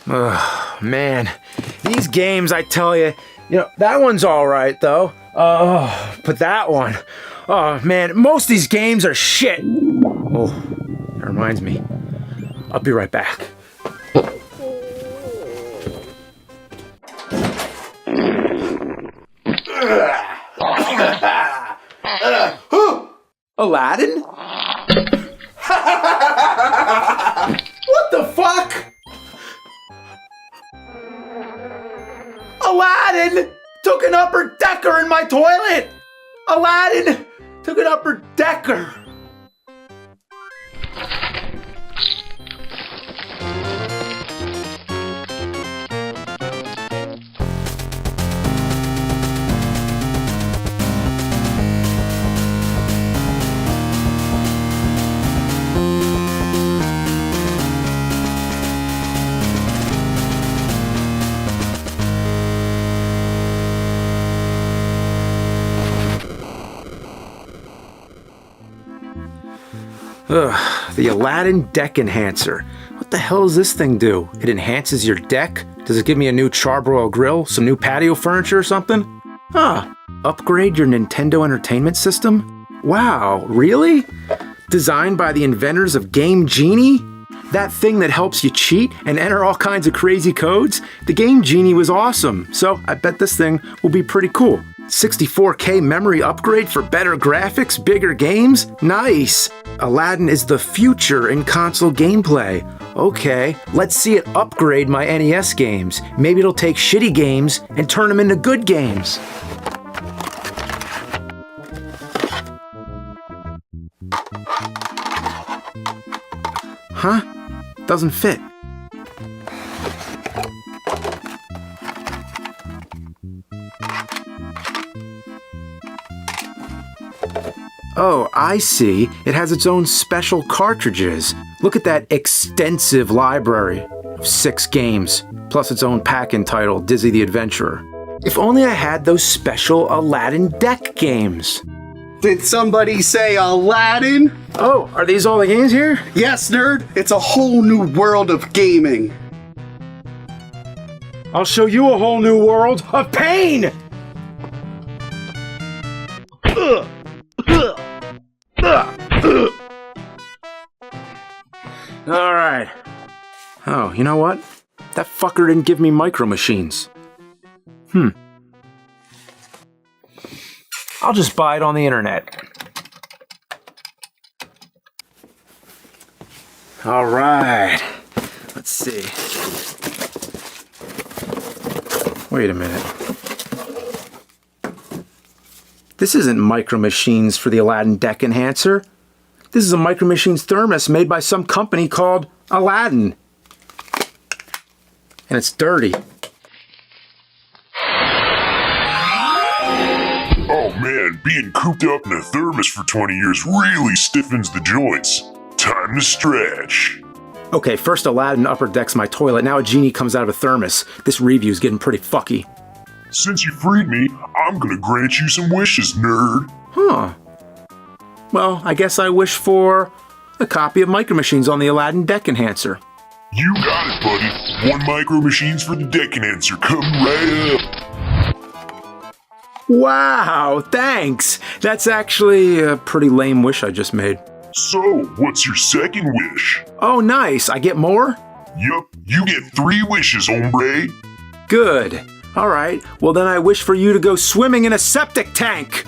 Ugh, man, these games, I tell you, that one's all right, though. But that one, oh, man, most of these games are shit. Oh, that reminds me. I'll be right back. Aladdin? What the fuck? Aladdin took an upper decker in my toilet! Aladdin took an upper decker! Ugh, the Aladdin Deck Enhancer. What the hell does this thing do? It enhances your deck? Does it give me a new charbroil grill? Some new patio furniture or something? Huh. Upgrade your Nintendo Entertainment System? Wow, really? Designed by the inventors of game Genie? That thing that helps you cheat and enter all kinds of crazy codes? The game Genie was awesome, so I bet this thing will be pretty cool. 64K memory upgrade for better graphics, bigger games? Nice! Aladdin is the future in console gameplay. Okay, let's see it upgrade my NES games. Maybe it'll take shitty games and turn them into good games. Huh? Doesn't fit. Oh, I see. It has its own special cartridges. Look at that extensive library of 6 games, plus its own pack entitled Dizzy the Adventurer. If only I had those special Aladdin Deck games. Did somebody say Aladdin? Oh, are these all the games here? Yes, nerd. It's a whole new world of gaming. I'll show you a whole new world of pain! Alright. Oh, you know what? That fucker didn't give me micro machines. I'll just buy it on the internet. Alright. Let's see. Wait a minute. This isn't Micro Machines for the Aladdin Deck Enhancer. This is a Micro Machines thermos made by some company called Aladdin. And it's dirty. Oh man, being cooped up in a thermos for 20 years really stiffens the joints. Time to stretch. Okay, first Aladdin upper decks my toilet, now a genie comes out of a thermos. This review's getting pretty fucky. Since you freed me, I'm gonna grant you some wishes, nerd. Huh. Well, I guess I wish for a copy of Micro Machines on the Aladdin Deck Enhancer. You got it, buddy. 1 Micro Machines for the Deck Enhancer coming right up. Wow, thanks! That's actually a pretty lame wish I just made. So, what's your second wish? Oh, nice. I get more? Yup, you get 3 wishes, hombre. Good. Alright, well then I wish for you to go swimming in a septic tank!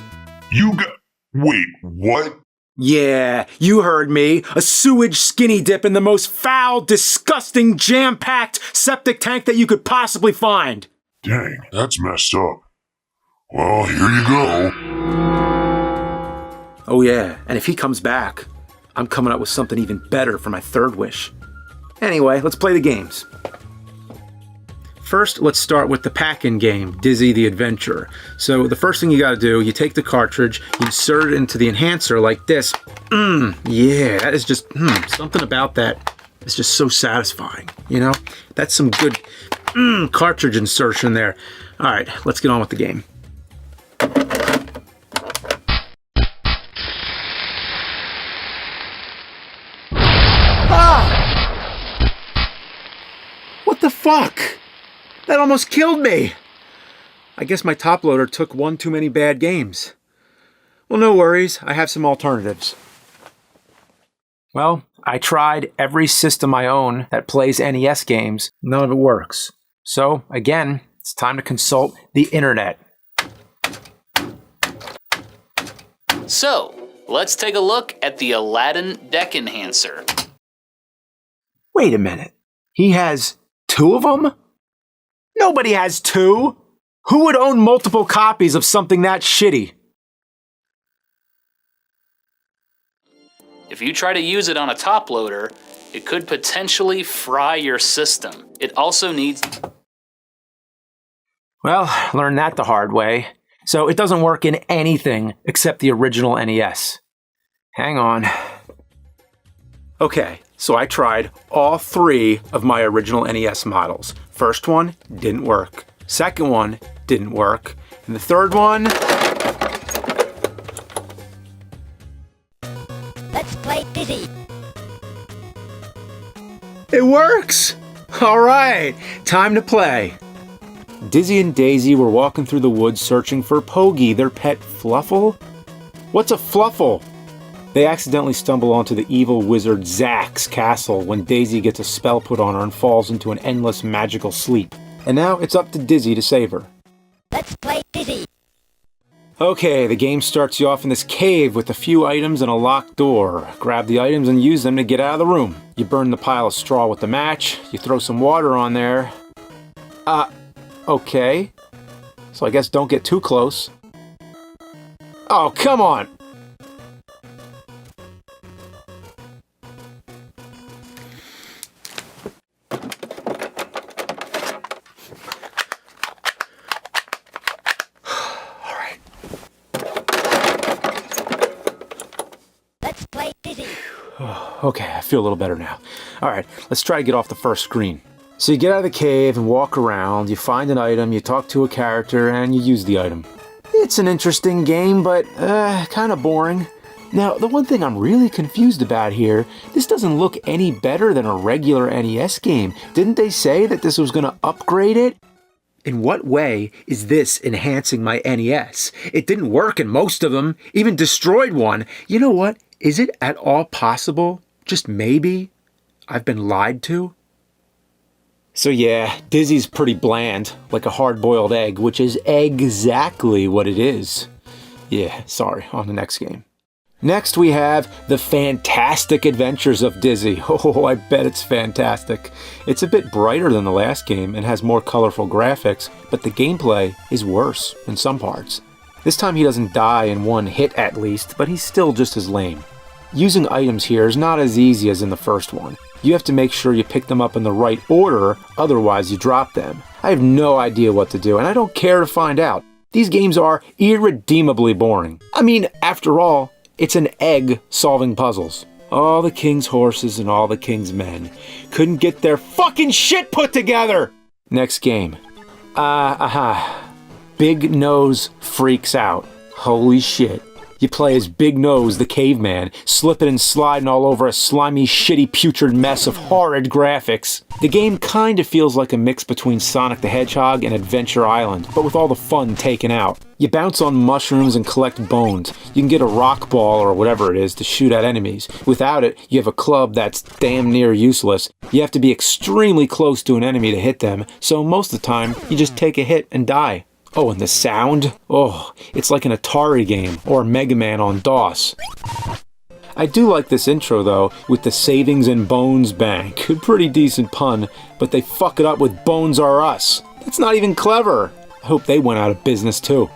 You got... Wait, what? Yeah, you heard me. A sewage skinny dip in the most foul, disgusting, jam-packed septic tank that you could possibly find. Dang, that's messed up. Well, here you go. Oh yeah, and if he comes back, I'm coming up with something even better for my third wish. Anyway, let's play the games. First, let's start with the pack-in game, Dizzy the Adventurer. So the first thing you gotta do, you take the cartridge, you insert it into the enhancer like this. Yeah, that is just, something about that is just so satisfying, you know? That's some good, cartridge insertion there. All right, let's get on with the game. What the fuck? That almost killed me. I guess my top loader took one too many bad games. Well, no worries. I have some alternatives. Well, I tried every system I own that plays NES games. None of it works. So, again, it's time to consult the internet. So, let's take a look at the Aladdin Deck Enhancer. Wait a minute. He has two of them? Nobody has two! Who would own multiple copies of something that shitty? If you try to use it on a top loader, it could potentially fry your system. It also needs... Well, learned that the hard way. So it doesn't work in anything except the original NES. Hang on. Okay, so I tried all three of my original NES models. First one didn't work. Second one didn't work. And the third one... Let's play Dizzy. It works! Alright, time to play. Dizzy and Daisy were walking through the woods searching for Pogie, their pet Fluffle. What's a Fluffle? They accidentally stumble onto the evil wizard Zack's castle when Daisy gets a spell put on her and falls into an endless magical sleep. And now it's up to Dizzy to save her. Let's play Dizzy. Okay, the game starts you off in this cave with a few items and a locked door. Grab the items and use them to get out of the room. You burn the pile of straw with the match, you throw some water on there. Okay. So I guess don't get too close. Oh, come on! Let's play Dizzy. Okay, I feel a little better now. Alright, let's try to get off the first screen. So you get out of the cave and walk around, you find an item, you talk to a character, and you use the item. It's an interesting game, but kind of boring. Now, the one thing I'm really confused about here, this doesn't look any better than a regular NES game. Didn't they say that this was going to upgrade it? In what way is this enhancing my NES? It didn't work in most of them, even destroyed one. You know what? Is it at all possible, just maybe, I've been lied to? So yeah, Dizzy's pretty bland, like a hard-boiled egg, which is exactly what it is. Yeah, sorry, on the next game. Next we have The Fantastic Adventures of Dizzy. Oh, I bet it's fantastic. It's a bit brighter than the last game and has more colorful graphics, but the gameplay is worse in some parts. This time he doesn't die in one hit at least, but he's still just as lame. Using items here is not as easy as in the first one. You have to make sure you pick them up in the right order, otherwise you drop them. I have no idea what to do, and I don't care to find out. These games are irredeemably boring. I mean, after all, it's an egg solving puzzles. All the king's horses and all the king's men couldn't get their fucking shit put together! Next game. Big Nose freaks out. Holy shit. You play as Big Nose, the caveman, slipping and sliding all over a slimy, shitty, putrid mess of horrid graphics. The game kinda feels like a mix between Sonic the Hedgehog and Adventure Island, but with all the fun taken out. You bounce on mushrooms and collect bones. You can get a rock ball or whatever it is to shoot at enemies. Without it, you have a club that's damn near useless. You have to be extremely close to an enemy to hit them, so most of the time, you just take a hit and die. Oh, and the sound? Oh, it's like an Atari game, or Mega Man on DOS. I do like this intro though, with the Savings and Bones Bank. Pretty decent pun, but they fuck it up with Bones Are Us. That's not even clever. I hope they went out of business too.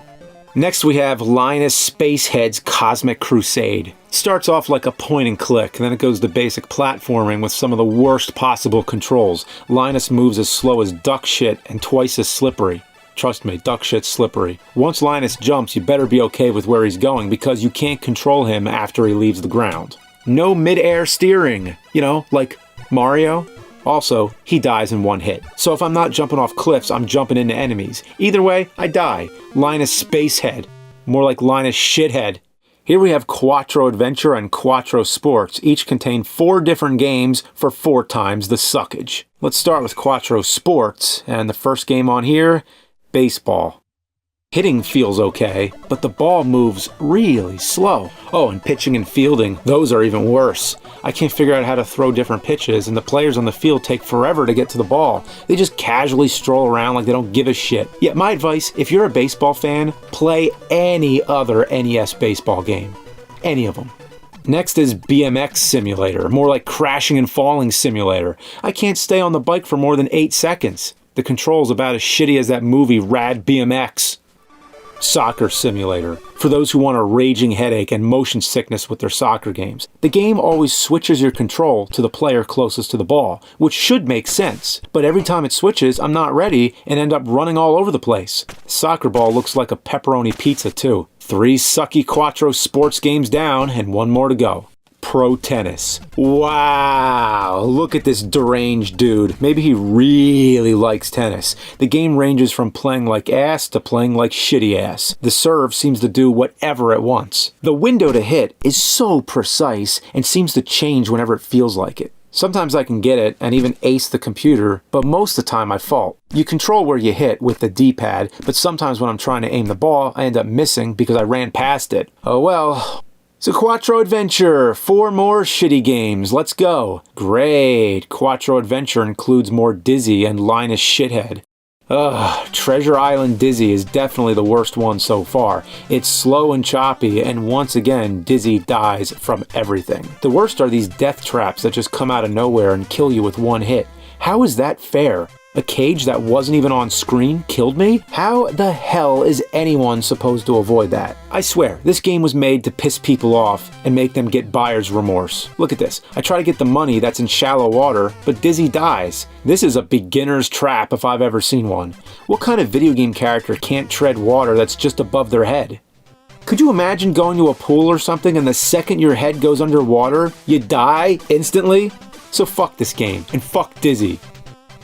Next we have Linus Spacehead's Cosmic Crusade. It starts off like a point and click, and then it goes to basic platforming with some of the worst possible controls. Linus moves as slow as duck shit and twice as slippery. Trust me, duck shit's slippery. Once Linus jumps, you better be okay with where he's going because you can't control him after he leaves the ground. No mid-air steering, you know, like Mario. Also, he dies in one hit. So if I'm not jumping off cliffs, I'm jumping into enemies. Either way, I die. Linus Spacehead. More like Linus Shithead. Here we have Quattro Adventure and Quattro Sports. Each contain 4 different games for 4 times the suckage. Let's start with Quattro Sports, and the first game on here, baseball. Hitting feels okay, but the ball moves really slow. Oh, and pitching and fielding, those are even worse. I can't figure out how to throw different pitches, and the players on the field take forever to get to the ball. They just casually stroll around like they don't give a shit. Yet my advice, if you're a baseball fan, play any other NES baseball game. Any of them. Next is BMX Simulator, more like crashing and falling simulator. I can't stay on the bike for more than 8 seconds. The control's about as shitty as that movie Rad BMX. Soccer Simulator, for those who want a raging headache and motion sickness with their soccer games. The game always switches your control to the player closest to the ball, which should make sense. But every time it switches, I'm not ready and end up running all over the place. Soccer ball looks like a pepperoni pizza too. 3 sucky Quattro Sports games down and 1 more to go. Pro Tennis. Wow, look at this deranged dude. Maybe he really likes tennis. The game ranges from playing like ass to playing like shitty ass. The serve seems to do whatever it wants. The window to hit is so precise and seems to change whenever it feels like it. Sometimes I can get it and even ace the computer, but most of the time I fault. You control where you hit with the D-pad, but sometimes when I'm trying to aim the ball, I end up missing because I ran past it. Oh well. So Quattro Adventure, 4 more shitty games, let's go. Great, Quattro Adventure includes more Dizzy and Linus Shithead. Ugh, Treasure Island Dizzy is definitely the worst one so far. It's slow and choppy, and once again, Dizzy dies from everything. The worst are these death traps that just come out of nowhere and kill you with 1 hit. How is that fair? A cage that wasn't even on screen killed me? How the hell is anyone supposed to avoid that? I swear, this game was made to piss people off and make them get buyer's remorse. Look at this. I try to get the money that's in shallow water, but Dizzy dies. This is a beginner's trap if I've ever seen one. What kind of video game character can't tread water that's just above their head? Could you imagine going to a pool or something and the second your head goes underwater, you die instantly? So fuck this game, and fuck Dizzy.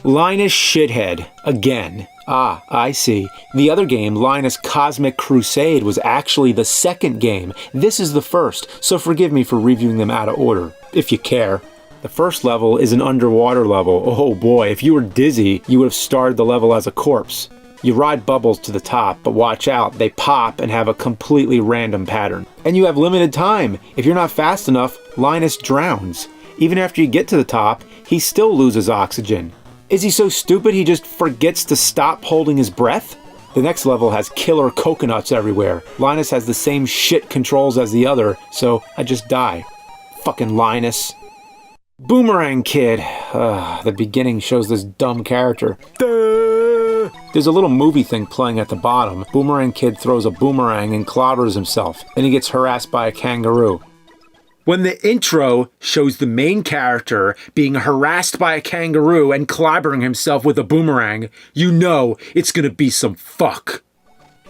Linus Shithead, again. Ah, I see. The other game, Linus Cosmic Crusade, was actually the second game. This is the first, so forgive me for reviewing them out of order, if you care. The first level is an underwater level. Oh boy, if you were Dizzy, you would have started the level as a corpse. You ride bubbles to the top, but watch out, they pop and have a completely random pattern. And you have limited time. If you're not fast enough, Linus drowns. Even after you get to the top, he still loses oxygen. Is he so stupid he just forgets to stop holding his breath? The next level has killer coconuts everywhere. Linus has the same shit controls as the other, so I just die. Fucking Linus. Boomerang Kid. The beginning shows this dumb character. Duh! There's a little movie thing playing at the bottom. Boomerang Kid throws a boomerang and clobbers himself. Then he gets harassed by a kangaroo. When the intro shows the main character being harassed by a kangaroo and clobbering himself with a boomerang, you know it's gonna be some fuck.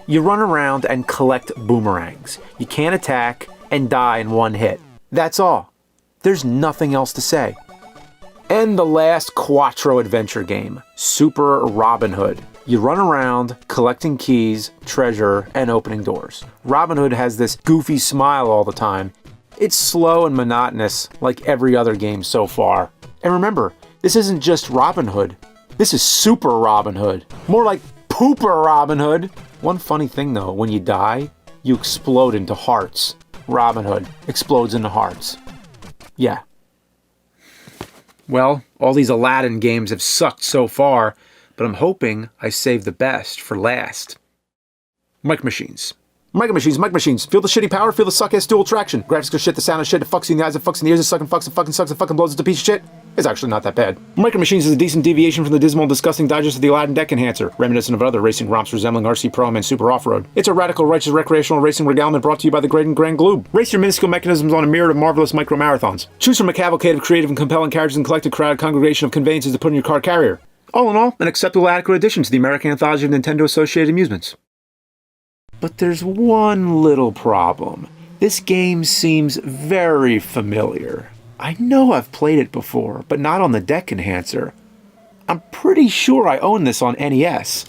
You run around and collect boomerangs. You can't attack and die in 1 hit. That's all. There's nothing else to say. And the last Quattro Adventure game, Super Robin Hood. You run around collecting keys, treasure, and opening doors. Robin Hood has this goofy smile all the time. It's slow and monotonous, like every other game so far. And remember, this isn't just Robin Hood. This is Super Robin Hood. More like Pooper Robin Hood. One funny thing though, when you die, you explode into hearts. Robin Hood explodes into hearts. Yeah. Well, all these Aladdin games have sucked so far, but I'm hoping I save the best for last. Mic machines. Micro machines. Feel the shitty power, feel the suck-ass dual traction. Graphics are shit, the sound is shit, it fucks you in the eyes, it fucks in the ears, it sucks, it fucking blows, it's a piece of shit. It's actually not that bad. Micro Machines is a decent deviation from the dismal and disgusting digest of the Aladdin Deck Enhancer, reminiscent of other racing romps resembling RC Pro-Am and Super Off-Road. It's a radical, righteous, recreational racing regalement brought to you by the Great and Grand Gloob. Race your minuscule mechanisms on a myriad of marvelous micro-marathons. Choose from a cavalcade of creative and compelling carriages and collected crowd congregation of conveyances to put in your car carrier. All in all, an acceptable adequate addition to the American anthology of Nintendo Associated Amusements. But there's one little problem. This game seems very familiar. I know I've played it before, but not on the Deck Enhancer. I'm pretty sure I own this on NES.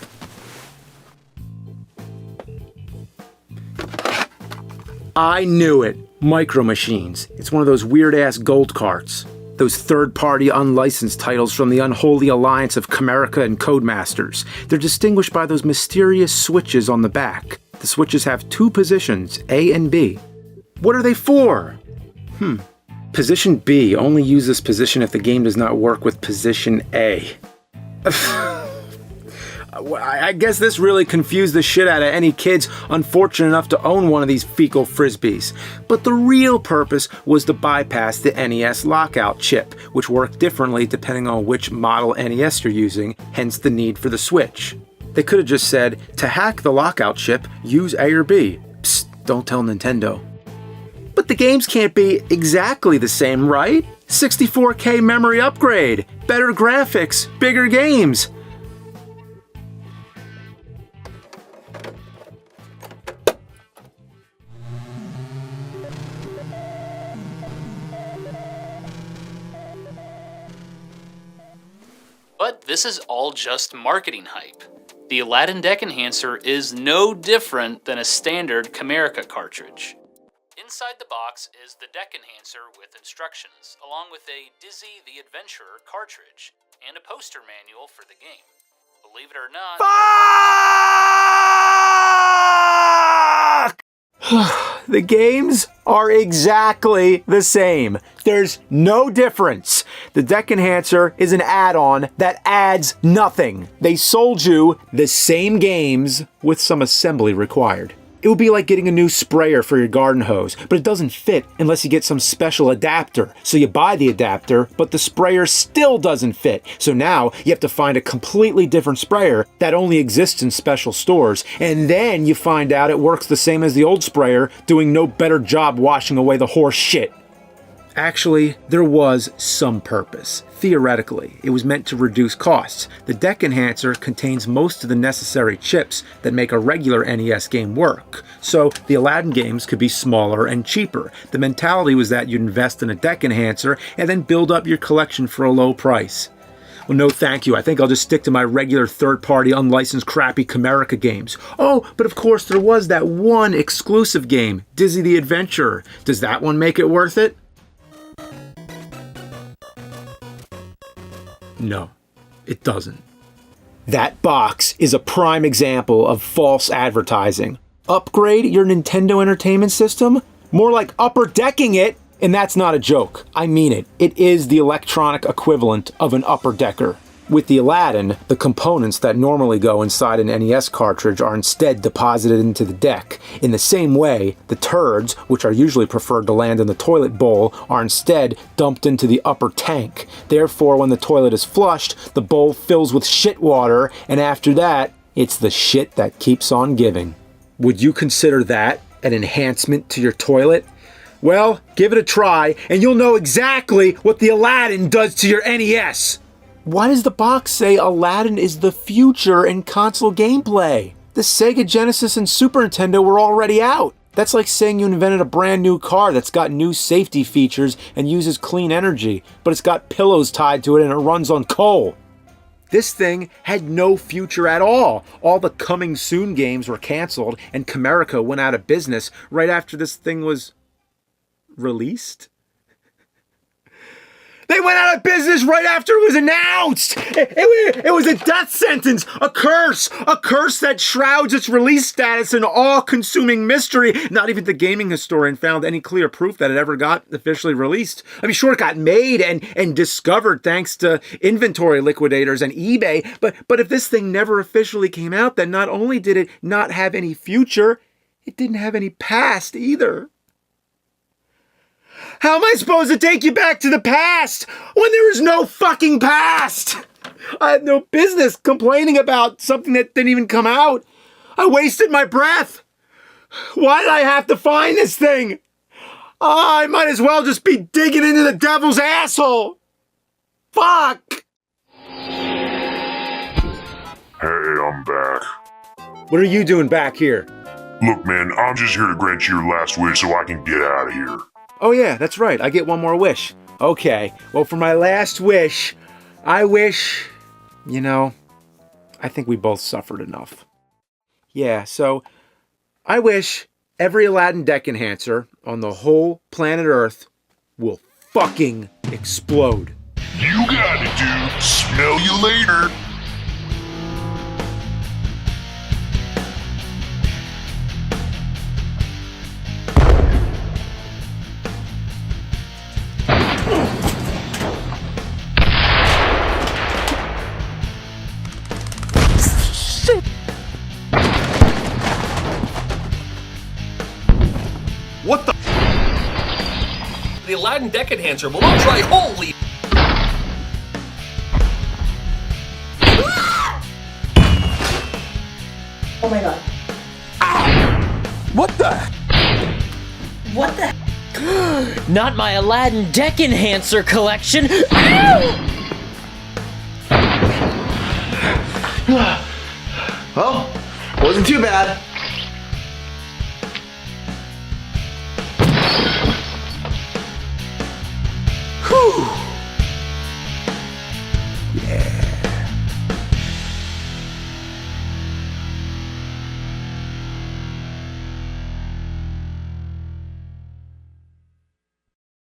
I knew it. Micro Machines. It's one of those weird-ass gold carts. Those third-party unlicensed titles from the unholy alliance of Camerica and Codemasters. They're distinguished by those mysterious switches on the back. The switches have two positions, A and B. What are they for? Position B. Only use this position if the game does not work with position A. I guess this really confused the shit out of any kids unfortunate enough to own one of these fecal frisbees. But the real purpose was to bypass the NES lockout chip, which worked differently depending on which model NES you're using, hence the need for the switch. They could have just said, to hack the lockout chip, use A or B. Psst, don't tell Nintendo. But the games can't be exactly the same, right? 64K memory upgrade, better graphics, bigger games. But this is all just marketing hype. The Aladdin Deck Enhancer is no different than a standard Camerica cartridge. Inside the box is the Deck Enhancer with instructions, along with a Dizzy the Adventurer cartridge, and a poster manual for the game. Believe it or not... Fuck! The games are exactly the same. There's no difference. The Deck Enhancer is an add-on that adds nothing. They sold you the same games with some assembly required. It would be like getting a new sprayer for your garden hose, but it doesn't fit unless you get some special adapter. So you buy the adapter, but the sprayer still doesn't fit. So now you have to find a completely different sprayer that only exists in special stores, and then you find out it works the same as the old sprayer, doing no better job washing away the horse shit. Actually, there was some purpose. Theoretically, it was meant to reduce costs. The Deck Enhancer contains most of the necessary chips that make a regular NES game work, so the Aladdin games could be smaller and cheaper. The mentality was that you'd invest in a Deck Enhancer and then build up your collection for a low price. Well, no thank you. I think I'll just stick to my regular third-party, unlicensed, crappy Camerica games. Oh, but of course there was that one exclusive game, Dizzy the Adventurer. Does that one make it worth it? No, it doesn't. That box is a prime example of false advertising. Upgrade your Nintendo Entertainment System? More like upper decking it, and that's not a joke. I mean it. It is the electronic equivalent of an upper decker. With the Aladdin, the components that normally go inside an NES cartridge are instead deposited into the deck. In the same way, the turds, which are usually preferred to land in the toilet bowl, are instead dumped into the upper tank. Therefore, when the toilet is flushed, the bowl fills with shit water, and after that, it's the shit that keeps on giving. Would you consider that an enhancement to your toilet? Well, give it a try, and you'll know exactly what the Aladdin does to your NES! Why does the box say Aladdin is the future in console gameplay? The Sega Genesis and Super Nintendo were already out. That's like saying you invented a brand new car that's got new safety features and uses clean energy, but it's got pillows tied to it and it runs on coal. This thing had no future at all. All the coming soon games were canceled and Camerica went out of business right after this thing was released. They went out of business right after it was announced! It was a death sentence! A curse that shrouds its release status in all-consuming mystery. Not even the gaming historian found any clear proof that it ever got officially released. I mean, sure, it got made and discovered thanks to inventory liquidators and eBay, but if this thing never officially came out, then not only did it not have any future, it didn't have any past either. How am I supposed to take you back to the past when there is no fucking past? I had no business complaining about something that didn't even come out. I wasted my breath. Why did I have to find this thing? I might as well just be digging into the devil's asshole. Fuck. Hey, I'm back. What are you doing back here? Look, man, I'm just here to grant you your last wish so I can get out of here. Oh yeah, that's right. I get one more wish. Okay, well for my last wish, I wish, I think we both suffered enough. Yeah, so I wish every Aladdin Deck Enhancer on the whole planet Earth will fucking explode. You got it, dude. Smell you later. What the? The Aladdin Deck Enhancer will not try. Holy! Oh my god. What the? What the? Not my Aladdin Deck Enhancer collection! Well, wasn't too bad.